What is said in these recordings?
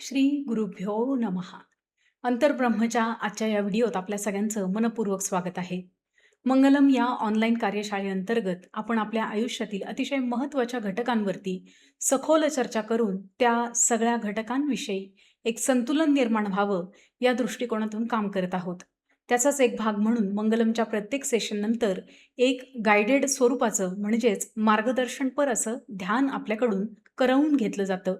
श्री गुरुभ्यो नमः. अंतर्ब्रह्मच्या आजच्या या व्हिडिओत आपल्या सगळ्यांचं मनपूर्वक स्वागत आहे. मंगलम या ऑनलाईन कार्यशाळेअंतर्गत आपण आपल्या आयुष्यातील अतिशय महत्त्वाच्या घटकांवरती सखोल चर्चा करून त्या सगळ्या घटकांविषयी एक संतुलन निर्माण व्हावं या दृष्टिकोनातून काम करत आहोत. त्याचाच एक भाग म्हणून मंगलमच्या प्रत्येक सेशननंतर एक गायडेड स्वरूपाचं म्हणजेच मार्गदर्शनपर असं ध्यान आपल्याकडून करवून घेतलं जातं.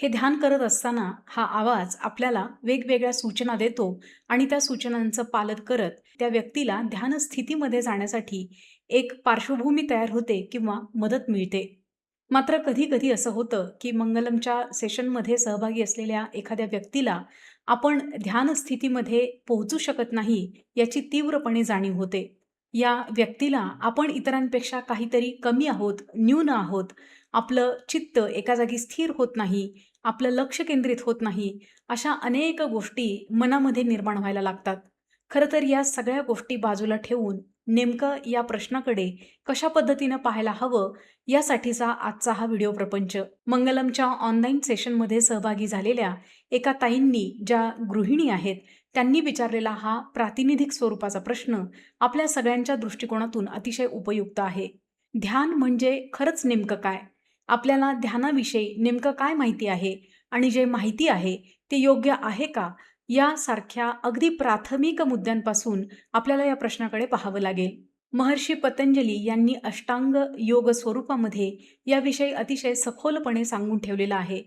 हे ध्यान करत असताना हा आवाज आपल्याला वेगवेगळ्या सूचना देतो आणि त्या सूचनांचं पालन करत त्या व्यक्तीला ध्यान स्थितीमध्ये जाण्यासाठी एक पार्श्वभूमी तयार होते किंवा मदत मिळते. मात्र कधी-कधी असं होतं, की मंगलमच्या सेशनमध्ये सहभागी असलेल्या एखाद्या व्यक्तीला आपण ध्यान स्थितीमध्ये पोहोचू शकत नाही याची तीव्रपणे जाणीव होते. या व्यक्तीला आपण इतरांपेक्षा काहीतरी कमी आहोत, न्यून आहोत, आपलं चित्त एका जागी स्थिर होत नाही, आपलं लक्ष केंद्रित होत नाही, अशा अनेक गोष्टी मनामध्ये निर्माण व्हायला लागतात. खरं तर या सगळ्या गोष्टी बाजूला ठेवून नेमकं या प्रश्नाकडे कशा पद्धतीनं पाहायला हवं यासाठीचा आजचा हा व्हिडिओ प्रपंच. मंगलमच्या ऑनलाईन सेशनमध्ये सहभागी झालेल्या एका ताईंनी, ज्या गृहिणी आहेत, त्यांनी विचारलेला हा प्रातिनिधिक स्वरूपाचा प्रश्न आपल्या सगळ्यांच्या दृष्टिकोनातून अतिशय उपयुक्त आहे. ध्यान म्हणजे खरंच नेमकं काय? आपल्याला ध्यानाविषयी नेमकं काय माहिती आहे आणि जे माहिती आहे ते योग्य आहे का? यासारख्या अगदी प्राथमिक मुद्द्यांपासून आपल्याला या प्रश्नाकडे पाहावं लागेल. महर्षी पतंजली यांनी अष्टांग योग स्वरूपामध्ये याविषयी अतिशय सखोलपणे सांगून ठेवलेलं आहे.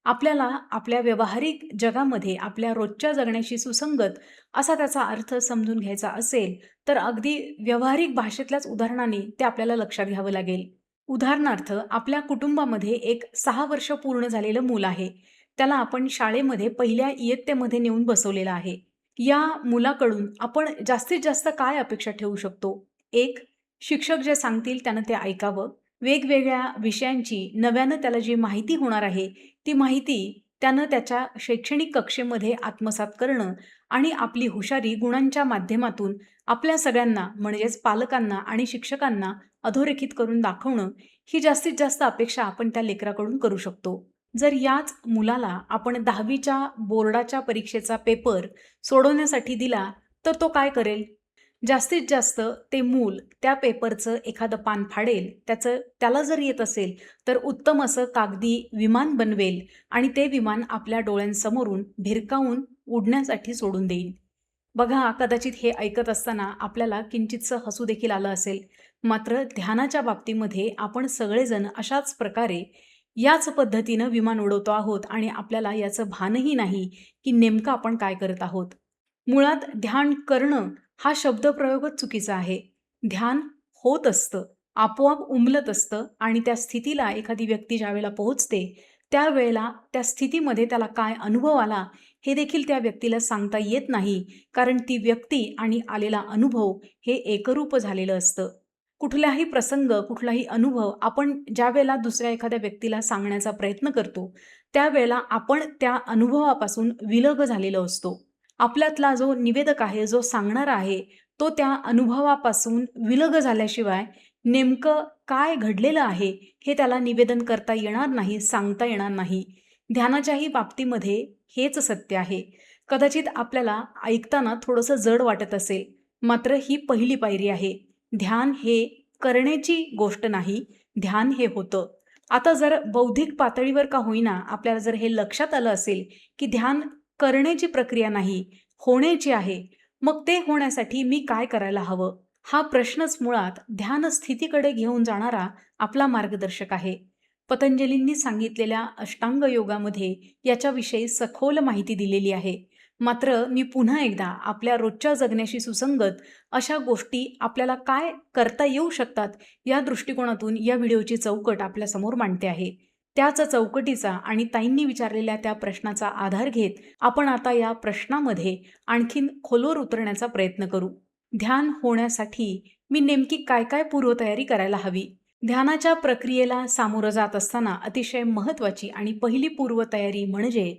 आपल्याला आपल्या व्यावहारिक जगामध्ये आपल्या रोजच्या जगण्याशी सुसंगत असा त्याचा अर्थ समजून घ्यायचा असेल तर अगदी व्यावहारिक भाषेतल्याच उदाहरणाने ते आपल्याला लक्षात घ्यावं लागेल. उदाहरणार्थ, आपल्या कुटुंबामध्ये एक 6 वर्ष पूर्ण झालेलं मूल आहे. त्याला आपण शाळेमध्ये पहिल्या इयत्तेमध्ये नेऊन बसवलेलं आहे. या मुलाकडून आपण जास्तीत जास्त काय अपेक्षा ठेवू शकतो? एक, शिक्षक जे सांगतील त्यानं ते ऐकावं. वेगवेगळ्या विषयांची नव्यानं त्याला जी माहिती होणार आहे, ती माहिती त्यानं त्याच्या शैक्षणिक कक्षेमध्ये आत्मसात करणं आणि आपली हुशारी गुणांच्या माध्यमातून आपल्या सगळ्यांना म्हणजेच पालकांना आणि शिक्षकांना अधोरेखित करून दाखवणं, ही जास्तीत जास्त अपेक्षा आपण त्या लेकराकडून करू शकतो. जर याच मुलाला आपण 10वीच्या बोर्डाच्या परीक्षेचा पेपर सोडवण्यासाठी दिला, तर तो काय करेल? जास्तीत जास्त ते मूल त्या पेपरचं एखादं पान फाडेल, त्याला जर येत असेल, तर उत्तम असं कागदी विमान बनवेल आणि ते विमान आपल्या डोळ्यांसमोरून भिरकावून उडण्यासाठी सोडून देईल. बघा, कदाचित हे ऐकत असताना आपल्याला किंचितसं हसू देखील आलं असेल. मात्र ध्यानाच्या बाबतीमध्ये आपण सगळेजण अशाच प्रकारे याच पद्धतीनं विमान उडवतो आहोत आणि आपल्याला याचं भानही नाही की नेमकं आपण काय करत आहोत. मुळात ध्यान करणं हा शब्दप्रयोगच चुकीचा आहे. ध्यान होत असतं, आपोआप उमलत असतं आणि त्या स्थितीला एखादी व्यक्ती ज्यावेळेला पोहोचते, त्यावेळेला त्या स्थितीमध्ये त्याला काय अनुभव आला हे देखील त्या व्यक्तीला सांगता येत नाही. कारण ती व्यक्ती आणि आलेला अनुभव हे एकरूप झालेलं असतं. कुठलाही प्रसंग, कुठलाही अनुभव आपण ज्यावेळेला दुसऱ्या एखाद्या व्यक्तीला सांगण्याचा प्रयत्न करतो, त्यावेळेला आपण त्या अनुभवापासून विलग झालेलो असतो. आपल्यातला जो निवेदक आहे, जो सांगणारा आहे, तो त्या अनुभवापासून विलग झाल्याशिवाय नेमकं काय घडलेलं आहे, हे त्याला निवेदन करता येणार नाही, सांगता येणार नाही. ध्यानाच्याही बाबतीमध्ये हेच सत्य आहे. कदाचित आपल्याला ऐकताना थोडंसं जड वाटत असेल, मात्र ही पहिली पायरी आहे. ध्यान हे करण्याची गोष्ट नाही, ध्यान हे होतं. आता जर बौद्धिक पातळीवर का होईना आपल्याला जर हे लक्षात आलं असेल, की ध्यान करण्याची प्रक्रिया नाही, होण्याची आहे. मग ते होण्यासाठी मी काय करायला हवं? हा प्रश्नच मुळात ध्यान स्थितीकडे घेऊन जाणारा आपला मार्गदर्शक आहे. पतंजलींनी सांगितलेल्या अष्टांग योगामध्ये याच्याविषयी सखोल माहिती दिलेली आहे. मात्र मी पुन्हा एकदा आपल्या रोजच्या जगण्याशी सुसंगत अशा गोष्टी आपल्याला काय करता येऊ शकतात, या दृष्टिकोनातून या व्हिडिओची चौकट आपल्यासमोर मांडते आहे. त्याच चौकटीचा आणि ताईंनी विचारलेल्या त्या प्रश्नाचा आधार घेत आपण आता या प्रश्नामध्ये आणखीन खोलवर उतरण्याचा प्रयत्न करू. ध्यान होण्यासाठी मी नेमकी काय काय पूर्वतयारी करायला हवी? ध्यानाच्या प्रक्रियेला सामोरं जात असताना अतिशय महत्त्वाची आणि पहिली पूर्वतयारी म्हणजे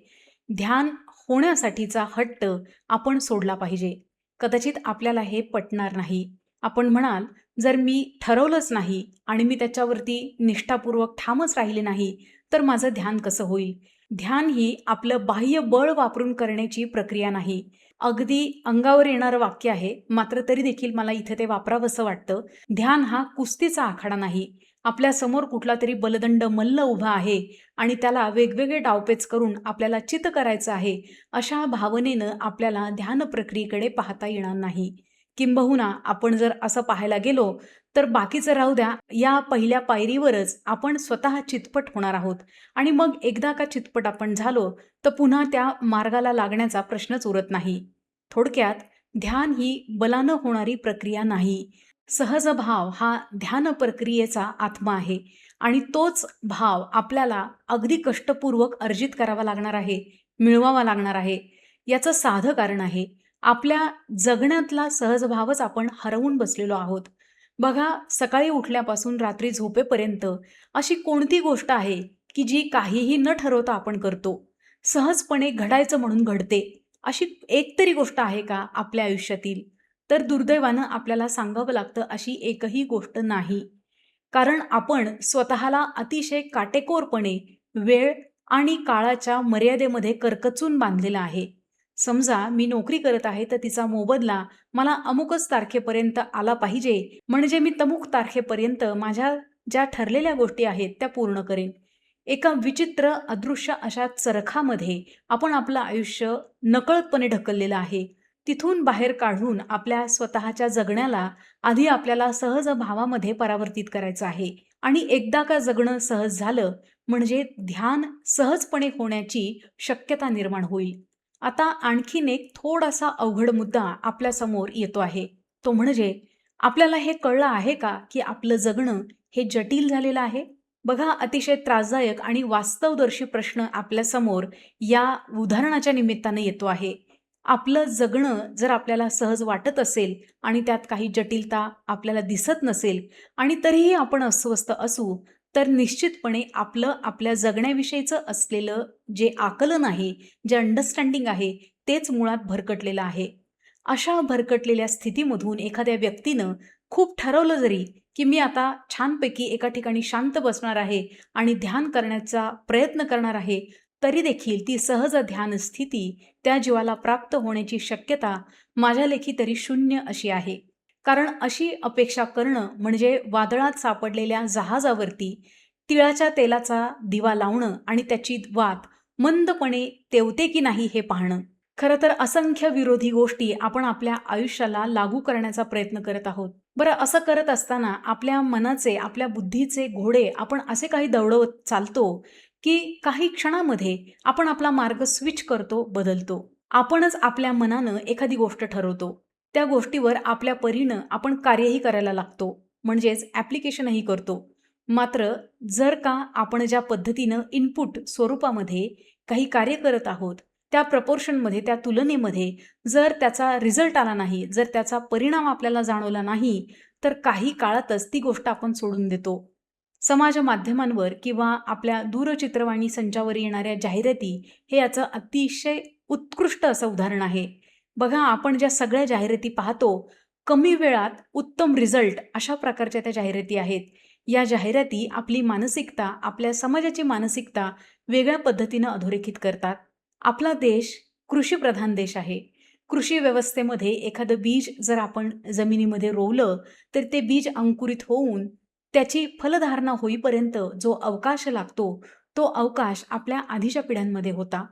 ध्यान होण्यासाठीचा हट्ट आपण सोडला पाहिजे. कदाचित आपल्याला हे पटणार नाही. आपण म्हणाल, जर मी ठरवलंच नाही आणि मी त्याच्यावरती निष्ठापूर्वक ठामच राहिले नाही, तर माझं ध्यान कसं होईल? ध्यान ही आपलं बाह्य बळ वापरून करण्याची प्रक्रिया नाही. अगदी अंगावर येणारं वाक्य आहे, मात्र तरी देखील मला इथे ते वापरावंसं वाटतं. ध्यान हा कुस्तीचा आखाडा नाही. आपल्या समोर कुठलातरी बलदंड मल्ल उभा आहे आणि त्याला वेगवेगळे डावपेच करून आपल्याला चित करायचं आहे, अशा भावनेनं आपल्याला ध्यान प्रक्रियेकडे पाहता येणार नाही. किंबहुना आपण जर असं पाहायला गेलो, तर बाकीचं राहू द्या, या पहिल्या पायरीवरच आपण स्वतः चितपट होणार आहोत आणि मग एकदा का चितपट आपण झालो, तर पुन्हा त्या मार्गाला लागण्याचा प्रश्नच उरत नाही. थोडक्यात ध्यान ही बलानं होणारी प्रक्रिया नाही. सहज भाव हा ध्यान प्रक्रियेचा आत्मा आहे आणि तोच भाव आपल्याला अगदी कष्टपूर्वक अर्जित करावा लागणार आहे, मिळवावा लागणार आहे. याचं साधं कारण आहे, आपल्या जगण्यातला सहजभावच आपण हरवून बसलेलो आहोत. बघा, सकाळी उठल्यापासून रात्री झोपेपर्यंत अशी कोणती गोष्ट आहे, की जी काहीही न ठरवता आपण करतो? सहजपणे घडायचं म्हणून घडते. अशी एक तरी गोष्ट आहे का आपल्या आयुष्यातील? तर दुर्दैवानं आपल्याला सांगावं लागतं, अशी एकही गोष्ट नाही. कारण आपण स्वतःला अतिशय काटेकोरपणे वेळ आणि काळाच्या मर्यादेमध्ये करकचून बांधलेला आहे. समजा मी नोकरी करत आहे, तर तिचा मोबदला मला अमुकच तारखेपर्यंत आला पाहिजे, म्हणजे मी तमुक तारखेपर्यंत माझ्या ज्या ठरलेल्या गोष्टी आहेत त्या पूर्ण करेन. एका विचित्र अदृश्य अशा चरखामध्ये आपण आपलं आयुष्य नकळतपणे ढकललेलं आहे. तिथून बाहेर काढून आपल्या स्वतःच्या जगण्याला आधी आपल्याला सहज भावामध्ये परावर्तित करायचं आहे आणि एकदा का जगणं सहज झालं, म्हणजे ध्यान सहजपणे होण्याची शक्यता निर्माण होईल. आता आणखीन एक थोडासा अवघड मुद्दा आपल्यासमोर येतो आहे. तो म्हणजे आपल्याला हे कळलं आहे का, की आपलं जगणं हे जटिल झालेलं आहे? बघा, अतिशय त्रासदायक आणि वास्तवदर्शी प्रश्न आपल्यासमोर या उदाहरणाच्या निमित्ताने येतो आहे. आपलं जगणं जर आपल्याला सहज वाटत असेल आणि त्यात काही जटिलता आपल्याला दिसत नसेल आणि तरीही आपण अस्वस्थ असू, तर निश्चितपणे आपलं आपल्या जगण्याविषयीचं असलेलं जे आकलन आहे, जे अंडरस्टँडिंग आहे, तेच मुळात भरकटलेलं आहे. अशा भरकटलेल्या स्थितीमधून एखाद्या व्यक्तीनं खूप ठरवलं जरी, की मी आता छानपैकी एका ठिकाणी शांत बसणार आहे आणि ध्यान करण्याचा प्रयत्न करणार आहे, तरी देखील ती सहज ध्यान स्थिती त्या जीवाला प्राप्त होण्याची शक्यता माझ्या लेखी तरी शून्य अशी आहे. कारण अशी अपेक्षा करणं म्हणजे वादळात सापडलेल्या जहाजावरती तिळाच्या तेलाचा दिवा लावणं आणि त्याची वात मंदपणे तेवते की नाही हे पाहणं. खरं तर असंख्य विरोधी गोष्टी आपण आपल्या आयुष्याला लागू करण्याचा प्रयत्न करत आहोत. बरं, असं करत असताना आपल्या मनाचे, आपल्या बुद्धीचे घोडे आपण असे काही दौडवत चालतो, की काही क्षणामध्ये आपण आपला मार्ग स्विच करतो, बदलतो. आपणच आपल्या मनानं एखादी गोष्ट ठरवतो. त्या गोष्टीवर आपल्या परीनं आपण कार्यही करायला लागतो, म्हणजेच ॲप्लिकेशनही करतो. मात्र जर का आपण ज्या पद्धतीनं इनपुट स्वरूपामध्ये काही कार्य करत आहोत, त्या प्रपोर्शनमध्ये, त्या तुलनेमध्ये जर त्याचा रिझल्ट आला नाही, जर त्याचा परिणाम आपल्याला जाणवला नाही, तर काही काळातच ती गोष्ट आपण सोडून देतो. समाज माध्यमांवर किंवा आपल्या दूरचित्रवाणी संचावर येणाऱ्या जाहिराती हे याचं अतिशय उत्कृष्ट असं उदाहरण आहे. बघा, आपण ज्या सगळ्या जाहिराती पाहतो, कमी वेळात उत्तम रिझल्ट अशा प्रकारच्या त्या जाहिराती आहेत. या जाहिराती आपली मानसिकता, आपल्या समाजाची मानसिकता वेगळ्या पद्धतीनं अधोरेखित करतात. आपला देश कृषीप्रधान देश आहे. कृषी व्यवस्थेमध्ये एखादं बीज जर आपण जमिनीमध्ये रोवलं, तर ते बीज अंकुरित होऊन त्याची फलधारणा होईपर्यंत जो अवकाश लागतो, तो अवकाश आपल्या आधीच्या पिढ्यांमध्ये होता.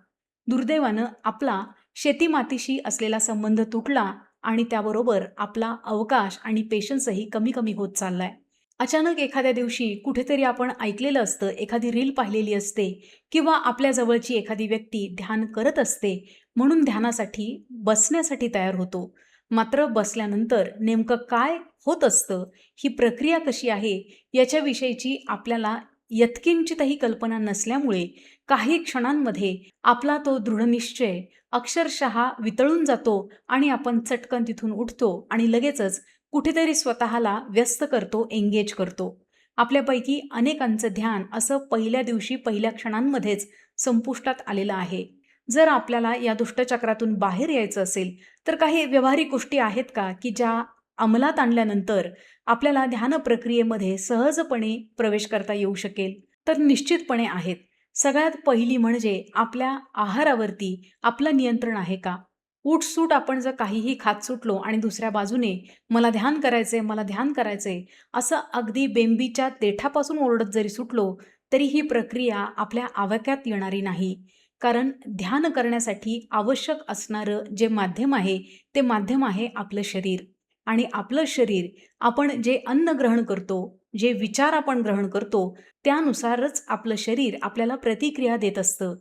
दुर्दैवानं आपला शेती-मातीशी असलेला संबंध तुटला आणि त्याबरोबर आपला अवकाश आणि पेशन्सही कमी-कमी होत चाललाय. अचानक एखाद्या दिवशी कुठेतरी आपण ऐकलेलं असतं, एखादी रील पाहिलेली असते किंवा आपल्या जवळची एखादी व्यक्ती ध्यान करत असते, म्हणून ध्यानासाठी बसण्यासाठी तयार होतो. मात्र बसल्यानंतर नेमकं काय होत असतं, ही प्रक्रिया कशी आहे, याच्याविषयीची आपल्याला यत्किंचितही कल्पना नसल्यामुळे काही क्षणांमध्ये आपला तो दृढनिश्चय अक्षरशः वितळून जातो आणि आपण चटकन तिथून उठतो आणि लगेचच कुठेतरी स्वतःला व्यस्त करतो, एंगेज करतो. आपल्यापैकी अनेकांचं ध्यान असं पहिल्या दिवशी, पहिल्या क्षणांमध्येच संपुष्टात आलेलं आहे. जर आपल्याला या दुष्टचक्रातून बाहेर यायचं असेल, तर काही व्यावहारिक गोष्टी आहेत का, की ज्या अंमलात आणल्यानंतर आपल्याला ध्यान प्रक्रियेमध्ये सहजपणे प्रवेश करता येऊ शकेल? तर निश्चितपणे आहेत. सगळ्यात पहिली म्हणजे आपल्या आहारावरती आपलं नियंत्रण आहे का? उठसूट आपण जर काहीही खात सुटलो आणि दुसऱ्या बाजूने मला ध्यान करायचंय, मला ध्यान करायचंय, असं अगदी बेंबीच्या देठापासून ओरडत जरी सुटलो, तरी ही प्रक्रिया आपल्या आवाक्यात येणारी नाही. कारण ध्यान करण्यासाठी आवश्यक असणारं जे माध्यम आहे, ते माध्यम आहे आपलं शरीर. आणि आपलं शरीर आपण जे अन्न ग्रहण करतो, जे विचार आपण ग्रहण करतो, त्यानुसारच आपलं शरीर आपल्याला प्रतिक्रिया देत असतं.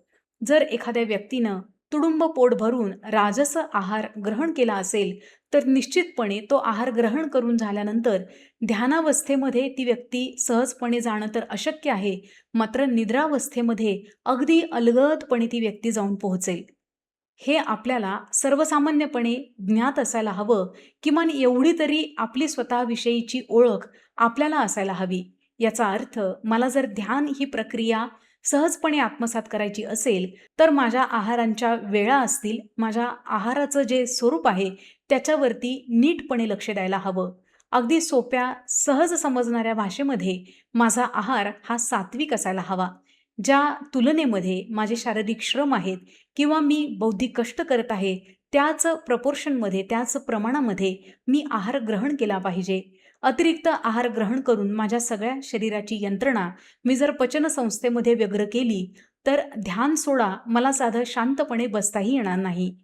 जर एखाद्या व्यक्तीनं तुडुंब पोट भरून राजस आहार ग्रहण केला असेल, तर निश्चितपणे तो आहार ग्रहण करून झाल्यानंतर ध्यानावस्थेमध्ये ती व्यक्ती सहजपणे जाणं तर अशक्य आहे. मात्र निद्रावस्थेमध्ये अगदी अलगदपणे ती व्यक्ती जाऊन पोहोचेल. हे आपल्याला सर्वसामान्यपणे ज्ञात असायला हवं. किमान एवढी तरी आपली स्वतःविषयीची ओळख आपल्याला असायला हवी. याचा अर्थ मला जर ध्यान ही प्रक्रिया सहजपणे आत्मसात करायची असेल, तर माझ्या आहारांच्या वेळा असतील, माझ्या आहाराचं जे स्वरूप आहे, त्याच्यावरती नीटपणे लक्ष द्यायला हवं. अगदी सोप्या, सहज समजणाऱ्या भाषेमध्ये माझा आहार हा सात्विक असायला हवा. ज्या तुलनेमध्ये माझे शारीरिक श्रम आहेत किंवा मी बौद्धिक कष्ट करत आहे, त्याच प्रपोर्शनमध्ये, त्याच प्रमाणामध्ये मी आहार ग्रहण केला पाहिजे. अतिरिक्त आहार ग्रहण करून माझ्या सगळ्या शरीराची यंत्रणा मी जर पचनसंस्थेमध्ये व्यग्र केली, तर ध्यान सोडा, मला साधं शांतपणे बसताही येणार नाही.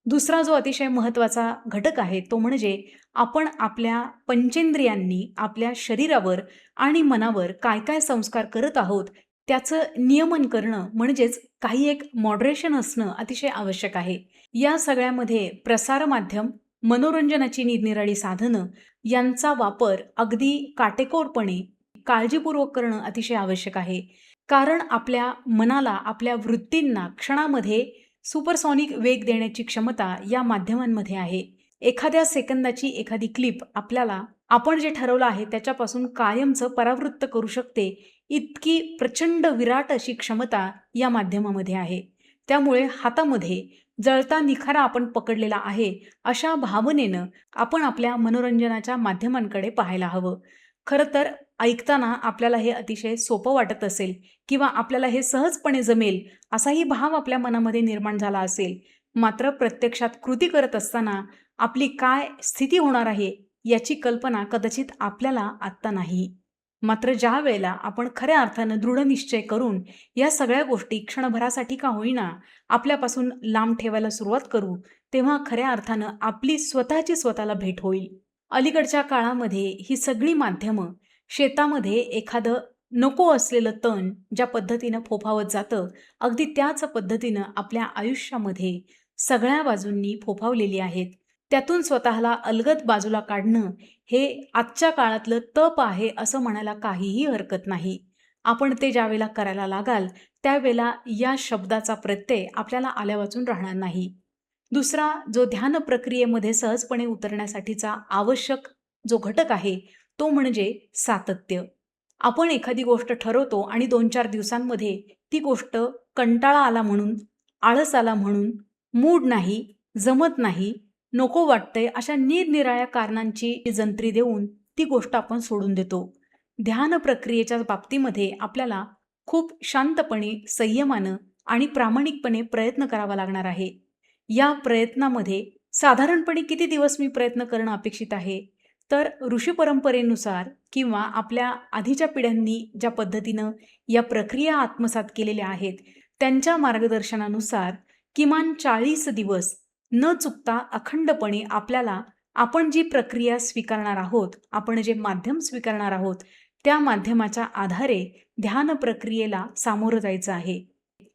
दुसरा जो अतिशय महत्त्वाचा घटक आहे, तो म्हणजे आपण आपल्या पंचेंद्रियांनी आपल्या शरीरावर आणि मनावर काय-काय संस्कार करत आहोत, त्याचं नियमन करणं म्हणजेच काही एक मॉडरेशन असणं अतिशय आवश्यक आहे. या सगळ्यामध्ये प्रसारमाध्यम, मनोरंजनाची निरनिराळी साधनं यांचा वापर अगदी काटेकोरपणे, काळजीपूर्वक करणं अतिशय आवश्यक आहे. कारण आपल्या मनाला, आपल्या वृत्तींना क्षणामध्ये सुपरसॉनिक वेग देण्याची क्षमता या माध्यमांमध्ये आहे. एखाद्या सेकंदाची एखादी क्लिप आपल्याला आपण जे ठरवलं आहे त्याच्यापासून कायमचं परावृत्त करू शकते, इतकी प्रचंड विराट अशी क्षमता या माध्यमामध्ये आहे. त्यामुळे हातामध्ये जळता निखारा आपण पकडलेला आहे, अशा भावनेनं आपण आपल्या मनोरंजनाच्या माध्यमांकडे पाहायला हवं. खरं तर ऐकताना आपल्याला हे अतिशय सोपं वाटत असेल किंवा आपल्याला हे सहजपणे जमेल, असाही भाव आपल्या मनामध्ये निर्माण झाला असेल. मात्र प्रत्यक्षात कृती करत असताना आपली काय स्थिती होणार आहे, याची कल्पना कदाचित आपल्याला आत्ता नाही. मात्र ज्यावेळेला आपण खऱ्या अर्थानं दृढनिश्चय करून या सगळ्या गोष्टी क्षणभरासाठी का होईना आपल्यापासून लांब ठेवायला सुरुवात करू, तेव्हा खऱ्या अर्थानं आपली स्वतःची स्वतःला भेट होईल. अलीकडच्या काळामध्ये ही सगळी माध्यमं शेतामध्ये एखादं नको असलेलं तण ज्या पद्धतीनं फोफावत जातं, अगदी त्याच पद्धतीनं आपल्या आयुष्यामध्ये सगळ्या बाजूंनी फोफावलेली आहेत. त्यातून स्वतःला अलगद बाजूला काढणं हे आजच्या काळातलं तप आहे असं म्हणायला काहीही हरकत नाही. आपण ते ज्यावेळेला करायला लागाल, त्यावेळेला या शब्दाचा प्रत्यय आपल्याला आल्यावाचून राहणार नाही. दुसरा जो ध्यान प्रक्रियेमध्ये सहजपणे उतरण्यासाठीचा आवश्यक जो घटक आहे, तो म्हणजे सातत्य. आपण एखादी गोष्ट ठरवतो आणि 2-4 दिवसांमध्ये ती गोष्ट कंटाळा आला म्हणून, आळस आला म्हणून, मूड नाही, जमत नाही, नको वाटतंय, अशा निरनिराळ्या कारणांची जंत्री देऊन ती गोष्ट आपण सोडून देतो. ध्यान प्रक्रियेच्या बाबतीमध्ये आपल्याला खूप शांतपणे, संयमानं आणि प्रामाणिकपणे प्रयत्न करावा लागणार आहे. या प्रयत्नामध्ये साधारणपणे किती दिवस मी प्रयत्न करणं अपेक्षित आहे? तर ऋषी परंपरेनुसार किंवा आपल्या आधीच्या पिढ्यांनी ज्या पद्धतीनं या प्रक्रिया आत्मसात केलेल्या आहेत, त्यांच्या मार्गदर्शनानुसार किमान 40 दिवस न चुकता अखंडपणे आपल्याला आपण जी प्रक्रिया स्वीकारणार आहोत, आपण जे माध्यम स्वीकारणार आहोत, त्या माध्यमाच्या आधारे ध्यान प्रक्रियेला सामोरं जायचं आहे.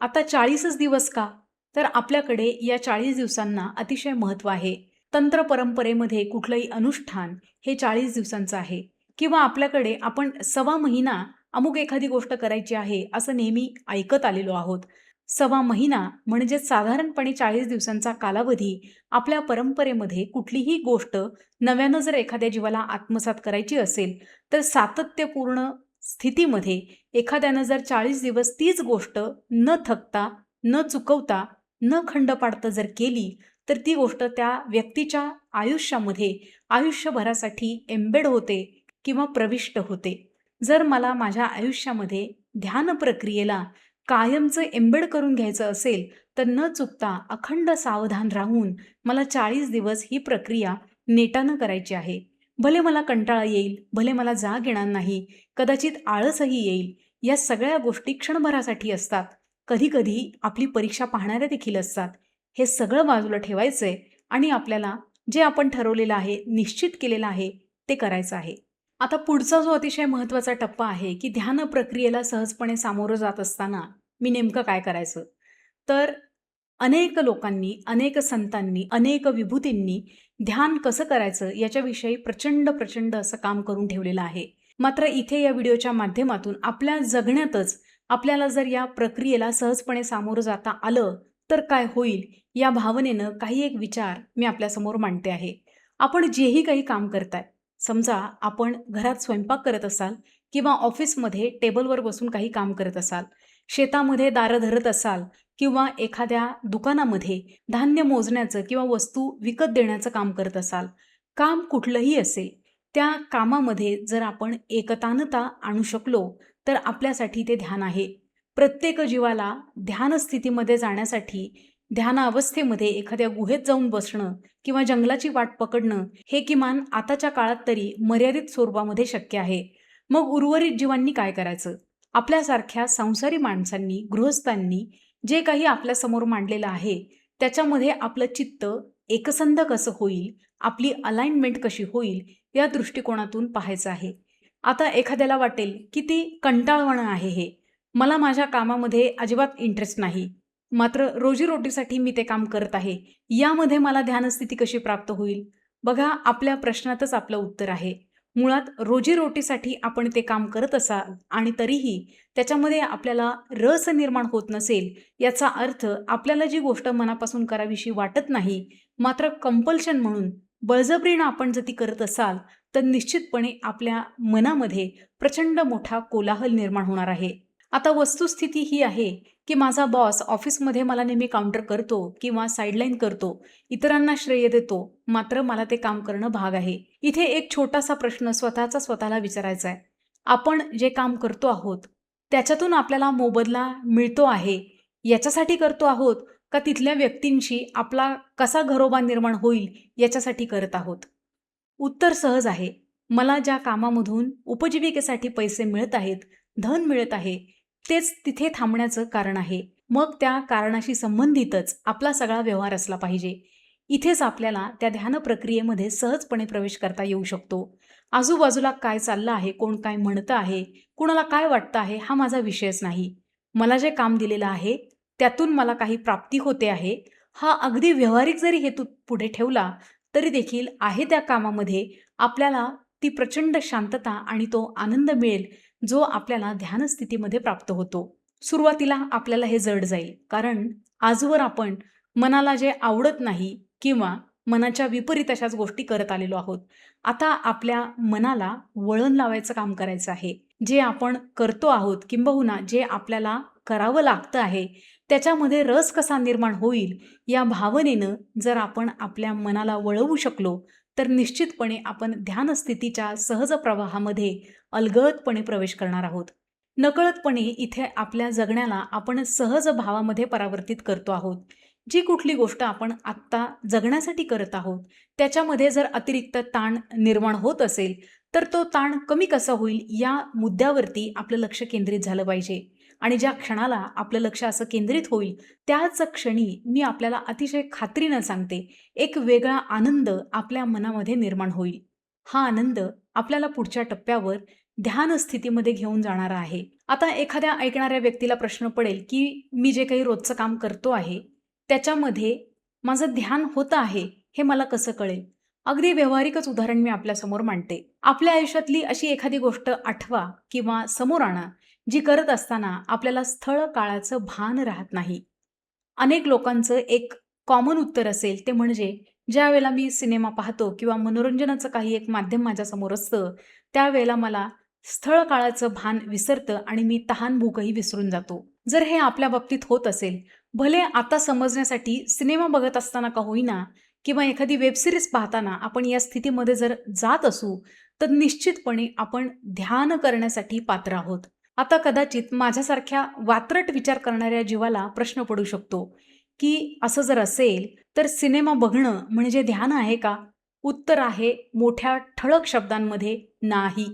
आता 40च दिवस का? तर आपल्याकडे या 40 दिवसांना अतिशय महत्त्व आहे. तंत्र परंपरेमध्ये कुठलंही अनुष्ठान हे 40 दिवसांचं आहे किंवा आपल्याकडे आपण सव्वा महिना अमुक एखादी गोष्ट करायची आहे, असं नेहमी ऐकत आलेलो आहोत. सव्वा महिना म्हणजे साधारणपणे 40 दिवसांचा कालावधी आपल्या परंपरेमध्ये कुठलीही गोष्ट नव्यानं जर एखाद्या जीवाला आत्मसात करायची असेल, तर सातत्यपूर्ण स्थितीमध्ये एखाद्यानं जर 40 दिवस तीच गोष्ट न थकता, न चुकवता, न खंड पाडता जर केली, तर ती गोष्ट त्या व्यक्तीच्या आयुष्यामध्ये आयुष्यभरासाठी एम्बेड होते किंवा प्रविष्ट होते. जर मला माझ्या आयुष्यामध्ये ध्यान प्रक्रियेला कायमचं एम्बेड करून घ्यायचं असेल, तर न चुकता अखंड सावधान राहून मला 40 दिवस ही प्रक्रिया नेटानं करायची आहे. भले मला कंटाळा येईल, भले मला जाग येणार नाही, कदाचित आळसही येईल. या सगळ्या गोष्टी क्षणभरासाठी असतात. कधी-कधी आपली परीक्षा पाहणाऱ्या देखील असतात. हे सगळं बाजूला ठेवायचंय आणि आपल्याला जे आपण ठरवलेलं आहे, निश्चित केलेलं आहे, ते करायचं आहे. आता पुढचा जो अतिशय महत्त्वाचा टप्पा आहे, की ध्यान प्रक्रियेला सहजपणे सामोरं जात असताना मी नेमकं काय करायचं? तर अनेक लोकांनी, अनेक संतांनी, अनेक विभूतींनी ध्यान कसं करायचं याच्याविषयी प्रचंड असं काम करून ठेवलेलं आहे. मात्र इथे या व्हिडिओच्या माध्यमातून आपल्या जगण्यातच आपल्याला जर या प्रक्रियेला सहजपणे सामोरं जाता आलं, तर काय होईल? या भावनेनं काही एक विचार मी आपल्यासमोर मांडते आहे. आपण जेही काही काम करताय, समजा आपण घरात स्वयंपाक करत असाल किंवा ऑफिसमध्ये टेबलवर बसून काही काम करत असाल, शेतामध्ये दारं धरत असाल किंवा एखाद्या दुकानामध्ये धान्य मोजण्याचं किंवा वस्तू विकत देण्याचं काम करत असाल, काम कुठलंही असेल, त्या कामामध्ये जर आपण एकतानता आणू शकलो, तर आपल्यासाठी ते ध्यान आहे. प्रत्येक जीवाला ध्यान स्थितीमध्ये जाण्यासाठी ध्यानावस्थेमध्ये एखाद्या गुहेत जाऊन बसणं किंवा जंगलाची वाट पकडणं, हे किमान आताच्या काळात तरी मर्यादित स्वरूपामध्ये शक्य आहे. मग उर्वरित जीवांनी काय करायचं? आपल्यासारख्या संसारी माणसांनी, गृहस्थांनी जे काही आपल्यासमोर मांडलेलं आहे, त्याच्यामध्ये आपलं चित्त एकसंध कसं होईल, आपली अलाइनमेंट कशी होईल, या दृष्टिकोनातून पाहायचं आहे. आता एखाद्याला वाटेल, की ती कंटाळवाणं आहे हे. मला माझ्या कामामध्ये अजिबात इंटरेस्ट नाही. मात्र रोजीरोटीसाठी मी ते काम करत आहे. यामध्ये मला ध्यानस्थिती कशी प्राप्त होईल? बघा, आपल्या प्रश्नातच आपलं उत्तर आहे. मुळात रोजीरोटीसाठी आपण ते काम करत असाल आणि तरीही त्याच्यामध्ये आपल्याला रस निर्माण होत नसेल, याचा अर्थ आपल्याला जी गोष्ट मनापासून करावीशी वाटत नाही, मात्र कंपल्शन म्हणून बळजबरीनं आपण जर ती करत असाल, तर निश्चितपणे आपल्या मनामध्ये प्रचंड मोठा कोलाहल निर्माण होणार आहे. आता वस्तुस्थिती ही आहे, की माझा बॉस ऑफिसमध्ये मला नेहमी काउंटर करतो किंवा साईडलाईन करतो, इतरांना श्रेय देतो, मात्र मला ते काम करणं भाग आहे. इथे एक छोटासा प्रश्न स्वतःचा स्वतःला विचारायचा आहे. आपण जे काम करतो आहोत, त्याच्यातून आपल्याला मोबदला मिळतो आहे, याच्यासाठी करतो आहोत का तिथल्या व्यक्तींशी आपला कसा घरोबा निर्माण होईल याच्यासाठी करत आहोत? उत्तर सहज आहे. मला ज्या कामामधून उपजीविकेसाठी पैसे मिळत आहेत, धन मिळत आहे, तेच तिथे थांबण्याचं कारण आहे. मग त्या कारणाशी संबंधितच आपला सगळा व्यवहार असला पाहिजे. इथेच आपल्याला त्या ध्यान प्रक्रियेमध्ये सहजपणे प्रवेश करता येऊ शकतो. आजूबाजूला काय चाललं आहे, कोण काय म्हणतं आहे, कुणाला काय वाटतं आहे, हा माझा विषयच नाही. मला जे काम दिलेलं आहे, त्यातून मला काही प्राप्ती होते आहे, हा अगदी व्यावहारिक जरी हेतू पुढे ठेवला, तरी देखील आहे त्या कामामध्ये आपल्याला ती प्रचंड शांतता आणि तो आनंद मिळेल, जो आपल्याला ध्यानस्थितीमध्ये प्राप्त होतो. सुरुवातीला आपल्याला हे जड जाईल, कारण आजवर आपण मनाला जे आवडत नाही किंवा मनाच्या विपरीत अशाच गोष्टी करत आलेलो आहोत. आता आपल्या मनाला वळण लावायचं काम करायचं आहे. जे आपण करतो आहोत किंबहुना जे आपल्याला करावं लागतं आहे, त्याच्यामध्ये रस कसा निर्माण होईल, या भावनेनं जर आपण आपल्या मनाला वळवू शकलो, तर निश्चितपणे आपण ध्यानस्थितीच्या सहज प्रवाहामध्ये अलगदपणे प्रवेश करणार आहोत. नकळतपणे इथे आपल्या जगण्याला आपण सहज भावामध्ये परावर्तित करतो आहोत. जी कुठली गोष्ट आपण आत्ता जगण्यासाठी करत आहोत, त्याच्यामध्ये जर अतिरिक्त ताण निर्माण होत असेल, तर तो ताण कमी कसा होईल या मुद्द्यावरती आपलं लक्ष केंद्रित झालं पाहिजे. आणि ज्या क्षणाला आपलं लक्ष असं केंद्रित होईल, त्याच क्षणी मी आपल्याला अतिशय खात्रीनं सांगते, एक वेगळा आनंद आपल्या मनामध्ये निर्माण होईल. हा आनंद आपल्याला पुढच्या टप्प्यावर ध्यान स्थितीमध्ये घेऊन जाणारा आहे. आता एखाद्या ऐकणाऱ्या व्यक्तीला प्रश्न पडेल, की मी जे काही रोजचं काम करतो आहे, त्याच्यामध्ये माझं ध्यान होतं आहे, हे मला कसं कळेल? अगदी व्यावहारिकच उदाहरण मी आपल्यासमोर मांडते. आपल्या आयुष्यातली अशी एखादी गोष्ट आठवा किंवा समोर आणा, जी करत असताना आपल्याला स्थळ काळाचं भान राहत नाही. अनेक लोकांचं एक कॉमन उत्तर असेल, ते म्हणजे ज्यावेळेला मी सिनेमा पाहतो किंवा मनोरंजनाचं काही एक माध्यम माझ्यासमोर असतं, त्यावेळेला मला स्थळ काळाचं भान विसरतं आणि मी तहान भूकही विसरून जातो. जर हे आपल्या बाबतीत होत असेल, भले आता समजण्यासाठी सिनेमा बघत असताना का होईना किंवा एखादी वेब सीरीज पाहताना आपण या स्थितीमध्ये जर जात असू, तर निश्चितपणे आपण ध्यान करण्यासाठी पात्र आहोत. आता कदाचित माझ्यासारख्या वात्रट विचार करणाऱ्या जीवाला प्रश्न पडू शकतो, की असं जर असेल, तर सिनेमा बघणं म्हणजे ध्यान आहे का? उत्तर आहे मोठ्या ठळक शब्दांमध्ये नाही.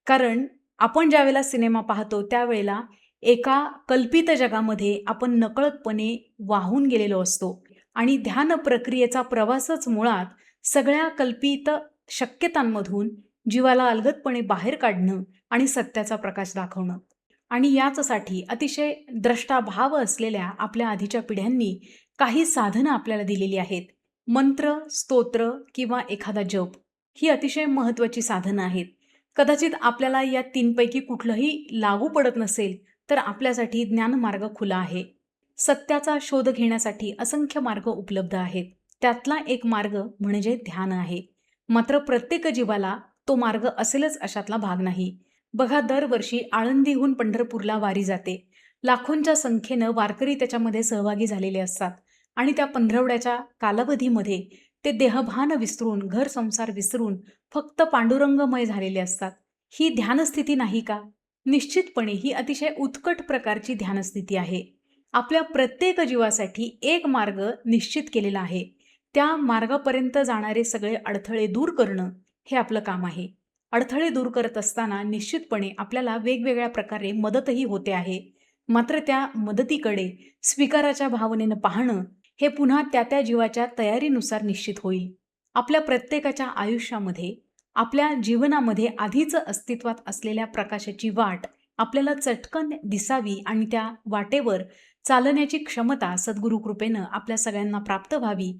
कारण आपण ज्यावेळेला सिनेमा पाहतो त्यावेळेला एका कल्पित जगामध्ये आपण नकळतपणे वाहून गेलेलो असतो आणि ध्यान प्रक्रियेचा प्रवासच मुळात सगळ्या कल्पित शक्यतांमधून जीवाला अलगदपणे बाहेर काढणं आणि सत्याचा प्रकाश दाखवणं. आणि याचसाठी अतिशय द्रष्टाभाव असलेल्या आपल्या आधीच्या पिढ्यांनी काही साधनं आपल्याला दिलेली आहेत. मंत्र, स्तोत्र किंवा एखादा जप ही अतिशय महत्त्वाची साधनं आहेत. कदाचित आपल्याला या 3 पैकी कुठलंही लागू पडत नसेल, तर आपल्यासाठी ज्ञानमार्ग खुला आहे. सत्याचा शोध घेण्यासाठी असंख्य मार्ग उपलब्ध आहेत. त्यातला एक मार्ग म्हणजे ध्यान आहे. मात्र प्रत्येक जीवाला तो मार्ग असेलच अशातला भाग नाही. बघा, दरवर्षी आळंदीहून पंढरपूरला वारी जाते. लाखोंच्या संख्येनं वारकरी त्याच्यामध्ये सहभागी झालेले असतात आणि त्या पंधरवड्याच्या कालावधीमध्ये ते देहभान विसरून, घर-संसार विसरून फक्त पांडुरंगमय झालेले असतात. ही ध्यानस्थिती नाही का? निश्चितपणे ही अतिशय उत्कट प्रकारची ध्यानस्थिती आहे. आपल्या प्रत्येक जीवासाठी एक मार्ग निश्चित केलेला आहे. त्या मार्गापर्यंत जाणारे सगळे अडथळे दूर करणं हे आपलं काम आहे. अडथळे दूर करत असताना निश्चितपणे आपल्याला वेगवेगळ्या प्रकारे मदतही होते आहे. मात्र त्या मदतीकडे स्वीकाराच्या भावनेनं पाहणं हे पुन्हा त्या जीवाच्या तयारीनुसार निश्चित होईल. आपल्या प्रत्येकाच्या आयुष्यामध्ये, आपल्या जीवनामध्ये आधीच अस्तित्वात असलेल्या प्रकाशाची वाट आपल्याला चटकन दिसावी आणि त्या वाटेवर चालण्याची क्षमता सद्गुरू कृपेनं आपल्या सगळ्यांना प्राप्त व्हावी,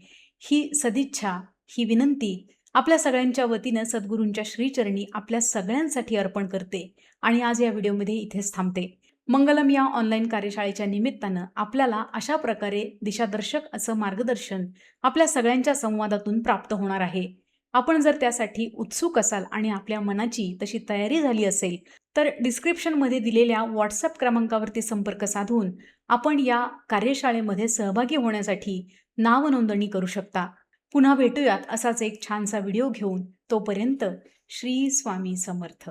ही सदिच्छा, ही विनंती आपल्या सगळ्यांच्या वतीनं सद्गुरूंच्या श्रीचरणी आपल्या सगळ्यांसाठी अर्पण करते आणि आज या व्हिडिओमध्ये इथेच थांबते. मंगलम या ऑनलाईन कार्यशाळेच्या निमित्तानं आपल्याला अशा प्रकारे दिशादर्शक असं मार्गदर्शन आपल्या सगळ्यांच्या संवादातून प्राप्त होणार आहे. आपण जर त्यासाठी उत्सुक असाल आणि आपल्या मनाची तशी तयारी झाली असेल, तर डिस्क्रिप्शनमध्ये दिलेल्या व्हॉट्सअप क्रमांकावरती संपर्क साधून आपण या कार्यशाळेमध्ये सहभागी होण्यासाठी नावनोंदणी करू शकता. पुन्हा भेटूयात असाच एक छानसा व्हिडिओ घेऊन. तोपर्यंत श्री स्वामी समर्थ.